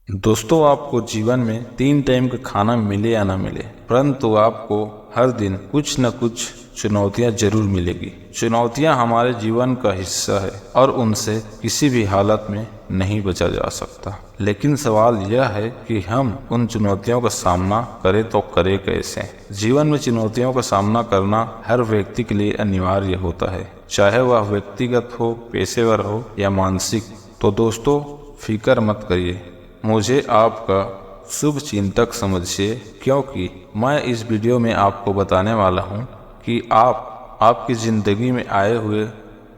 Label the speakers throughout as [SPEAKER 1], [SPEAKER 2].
[SPEAKER 1] दोस्तों, आपको जीवन में 3 टाइम का खाना मिले या ना मिले, परंतु आपको हर दिन कुछ न कुछ चुनौतियां जरूर मिलेगी। चुनौतियां हमारे जीवन का हिस्सा है और उनसे किसी भी हालत में नहीं बचा जा सकता। लेकिन सवाल यह है कि हम उन चुनौतियों का सामना करें तो करें कैसे। जीवन में चुनौतियों का सामना करना हर व्यक्ति के लिए अनिवार्य होता है, चाहे वह व्यक्तिगत हो, पेशेवर हो या मानसिक। तो दोस्तों, फिक्र मत करिए, मुझे आपका शुभ चिंतक समझिए, क्योंकि मैं इस वीडियो में आपको बताने वाला हूं कि आप आपकी ज़िंदगी में आए हुए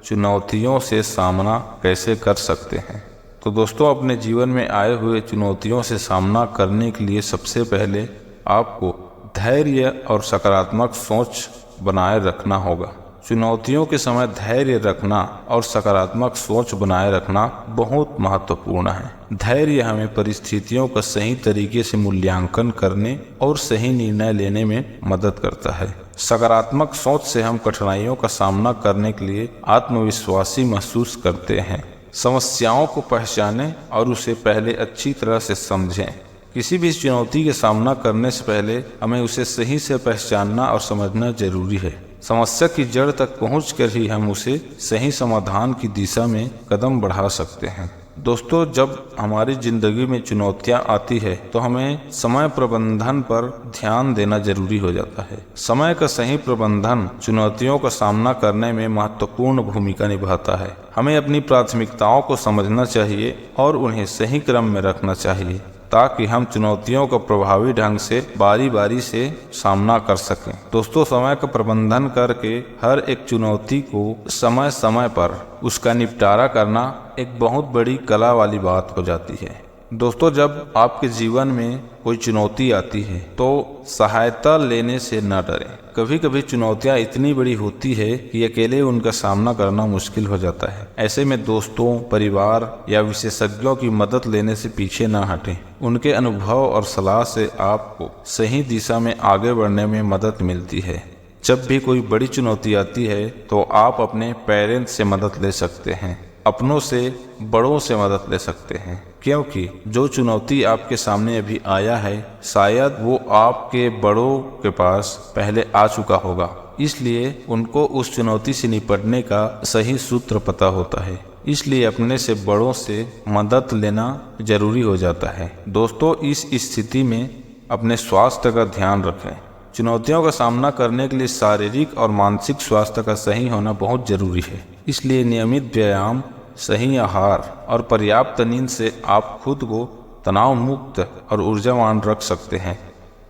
[SPEAKER 1] चुनौतियों से सामना कैसे कर सकते हैं। तो दोस्तों, अपने जीवन में आए हुए चुनौतियों से सामना करने के लिए सबसे पहले आपको धैर्य और सकारात्मक सोच बनाए रखना होगा। चुनौतियों के समय धैर्य रखना और सकारात्मक सोच बनाए रखना बहुत महत्वपूर्ण है। धैर्य हमें परिस्थितियों का सही तरीके से मूल्यांकन करने और सही निर्णय लेने में मदद करता है। सकारात्मक सोच से हम कठिनाइयों का सामना करने के लिए आत्मविश्वासी महसूस करते हैं। समस्याओं को पहचानें और उसे पहले अच्छी तरह से समझें। किसी भी चुनौती के सामना करने से पहले हमें उसे सही से पहचानना और समझना जरूरी है। समस्या की जड़ तक पहुंचकर ही हम उसे सही समाधान की दिशा में कदम बढ़ा सकते हैं। दोस्तों, जब हमारी जिंदगी में चुनौतियां आती है तो हमें समय प्रबंधन पर ध्यान देना जरूरी हो जाता है। समय का सही प्रबंधन चुनौतियों का सामना करने में महत्वपूर्ण भूमिका निभाता है। हमें अपनी प्राथमिकताओं को समझना चाहिए और उन्हें सही क्रम में रखना चाहिए, ताकि हम चुनौतियों का प्रभावी ढंग से बारी बारी से सामना कर सकें। दोस्तों, समय का प्रबंधन करके हर एक चुनौती को समय समय पर उसका निपटारा करना एक बहुत बड़ी कला वाली बात हो जाती है। दोस्तों, जब आपके जीवन में कोई चुनौती आती है तो सहायता लेने से न डरें। कभी कभी चुनौतियां इतनी बड़ी होती है कि अकेले उनका सामना करना मुश्किल हो जाता है। ऐसे में दोस्तों, परिवार या विशेषज्ञों की मदद लेने से पीछे न हटें। उनके अनुभव और सलाह से आपको सही दिशा में आगे बढ़ने में मदद मिलती है। जब भी कोई बड़ी चुनौती आती है तो आप अपने पेरेंट्स से मदद ले सकते हैं, अपनों से, बड़ों से मदद ले सकते हैं, क्योंकि जो चुनौती आपके सामने अभी आया है शायद वो आपके बड़ों के पास पहले आ चुका होगा। इसलिए उनको उस चुनौती से निपटने का सही सूत्र पता होता है। इसलिए अपने से बड़ों से मदद लेना जरूरी हो जाता है। दोस्तों, इस स्थिति में अपने स्वास्थ्य का ध्यान रखें। चुनौतियों का सामना करने के लिए शारीरिक और मानसिक स्वास्थ्य का सही होना बहुत जरूरी है। इसलिए नियमित व्यायाम, सही आहार और पर्याप्त नींद से आप खुद को तनाव मुक्त और ऊर्जावान रख सकते हैं,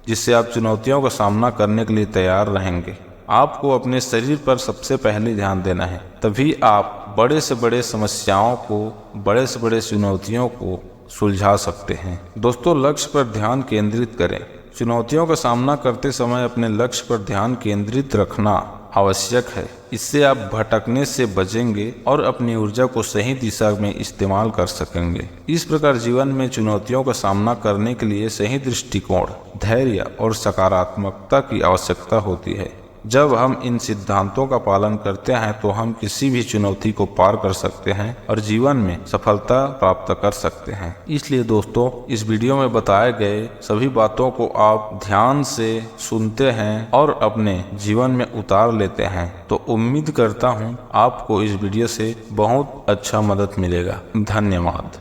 [SPEAKER 1] जिससे आप चुनौतियों का सामना करने के लिए तैयार रहेंगे। आपको अपने शरीर पर सबसे पहले ध्यान देना है, तभी आप बड़े से बड़े समस्याओं को, बड़े से बड़े चुनौतियों को सुलझा सकते हैं। दोस्तों, लक्ष्य पर ध्यान केंद्रित करें। चुनौतियों का सामना करते समय अपने लक्ष्य पर ध्यान केंद्रित रखना आवश्यक है। इससे आप भटकने से बचेंगे और अपनी ऊर्जा को सही दिशा में इस्तेमाल कर सकेंगे। इस प्रकार जीवन में चुनौतियों का सामना करने के लिए सही दृष्टिकोण, धैर्य और सकारात्मकता की आवश्यकता होती है। जब हम इन सिद्धांतों का पालन करते हैं तो हम किसी भी चुनौती को पार कर सकते हैं और जीवन में सफलता प्राप्त कर सकते हैं। इसलिए दोस्तों, इस वीडियो में बताए गए सभी बातों को आप ध्यान से सुनते हैं और अपने जीवन में उतार लेते हैं तो उम्मीद करता हूँ आपको इस वीडियो से बहुत अच्छा मदद मिलेगा। धन्यवाद।